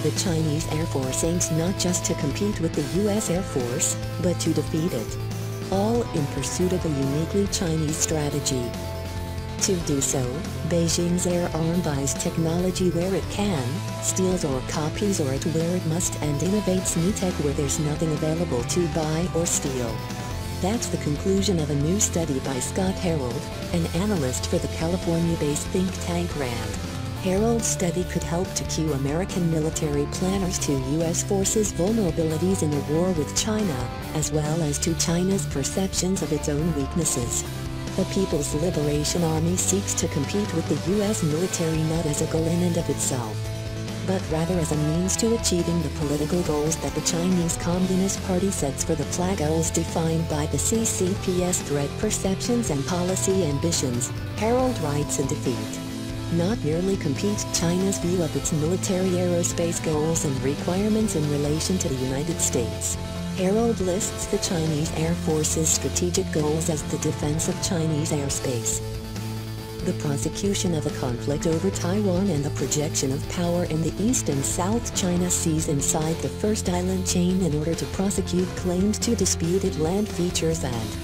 The Chinese Air Force aims not just to compete with the US Air Force, but to defeat it. All in pursuit of a uniquely Chinese strategy. To do so, Beijing's Air Arm buys technology where it can, steals or copies or it where it must, and innovates new tech where there's nothing available to buy or steal. That's the conclusion of a new study by Scott Harold, an analyst for the California-based think tank RAND. Harold's study could help to cue American military planners to U.S. forces' vulnerabilities in a war with China, as well as to China's perceptions of its own weaknesses. The People's Liberation Army seeks to compete with the U.S. military not as a goal in and of itself, but rather as a means to achieving the political goals that the Chinese Communist Party sets for the PLA goals defined by the CCP's threat perceptions and policy ambitions, Harold writes in Defeat. Not merely compete China's view of its military aerospace goals and requirements in relation to the United States. Harold lists the Chinese Air Force's strategic goals as the defense of Chinese airspace, the prosecution of a conflict over Taiwan, and the projection of power in the East and South China Seas inside the first island chain in order to prosecute claims to disputed land features and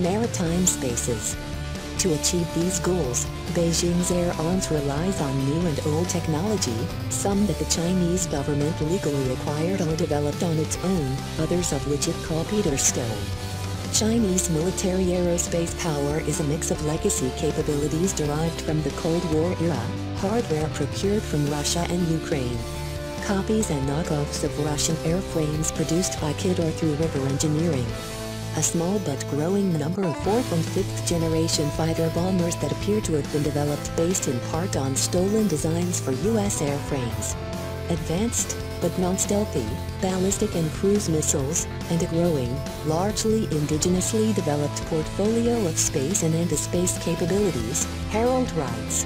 maritime spaces. To achieve these goals, Beijing's Air Arms relies on new and old technology, some that the Chinese government legally acquired or developed on its own, others of which it copied or stole. Chinese military aerospace power is a mix of legacy capabilities derived from the Cold War era, hardware procured from Russia and Ukraine, copies and knockoffs of Russian airframes produced by KID or through River Engineering, a small but growing number of 4th and 5th generation fighter bombers that appear to have been developed based in part on stolen designs for U.S. airframes, advanced, but non-stealthy, ballistic and cruise missiles, and a growing, largely indigenously developed portfolio of space and anti-space capabilities, Harold writes.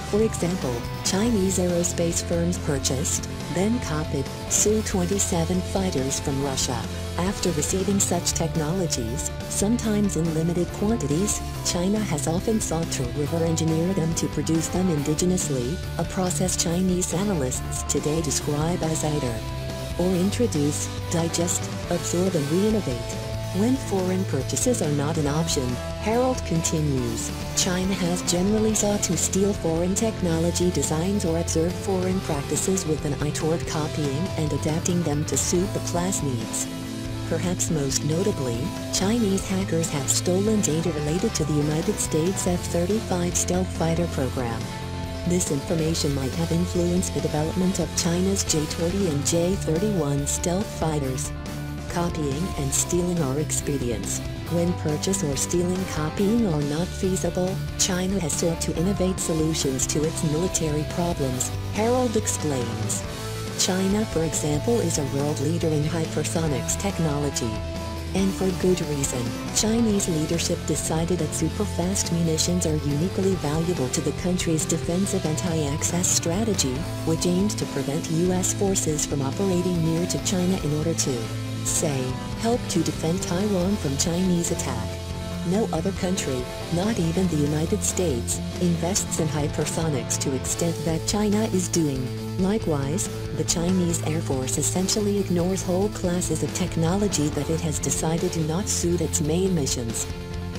For example, Chinese aerospace firms purchased, then copied, Su-27 fighters from Russia. After receiving such technologies, sometimes in limited quantities, China has often sought to reverse engineer them to produce them indigenously, a process Chinese analysts today describe as either or introduce, digest, absorb and re-innovate. When foreign purchases are not an option, Harold continues, China has generally sought to steal foreign technology designs or observe foreign practices with an eye toward copying and adapting them to suit the class needs. Perhaps most notably, Chinese hackers have stolen data related to the United States F-35 stealth fighter program. This information might have influenced the development of China's J-20 and J-31 stealth fighters. Copying and stealing are expedients. When purchase or stealing copying are not feasible, China has sought to innovate solutions to its military problems, Harold explains. China, for example, is a world leader in hypersonics technology. And for good reason. Chinese leadership decided that super-fast munitions are uniquely valuable to the country's defensive anti-access strategy, which aims to prevent U.S. forces from operating near to China in order to, say, help to defend Taiwan from Chinese attack. No other country, not even the United States, invests in hypersonics to the extent that China is doing. Likewise, the Chinese Air Force essentially ignores whole classes of technology that it has decided do not suit its main missions.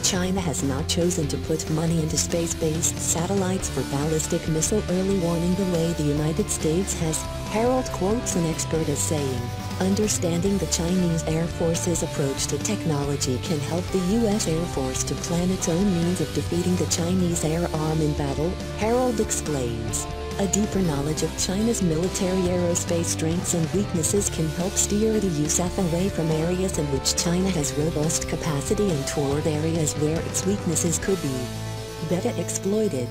China has not chosen to put money into space-based satellites for ballistic missile early warning the way the United States has, Harold quotes an expert as saying, understanding the Chinese Air Force's approach to technology can help the U.S. Air Force to plan its own means of defeating the Chinese air arm in battle, Harold explains. A deeper knowledge of China's military aerospace strengths and weaknesses can help steer the USAF away from areas in which China has robust capacity and toward areas where its weaknesses could be better exploited.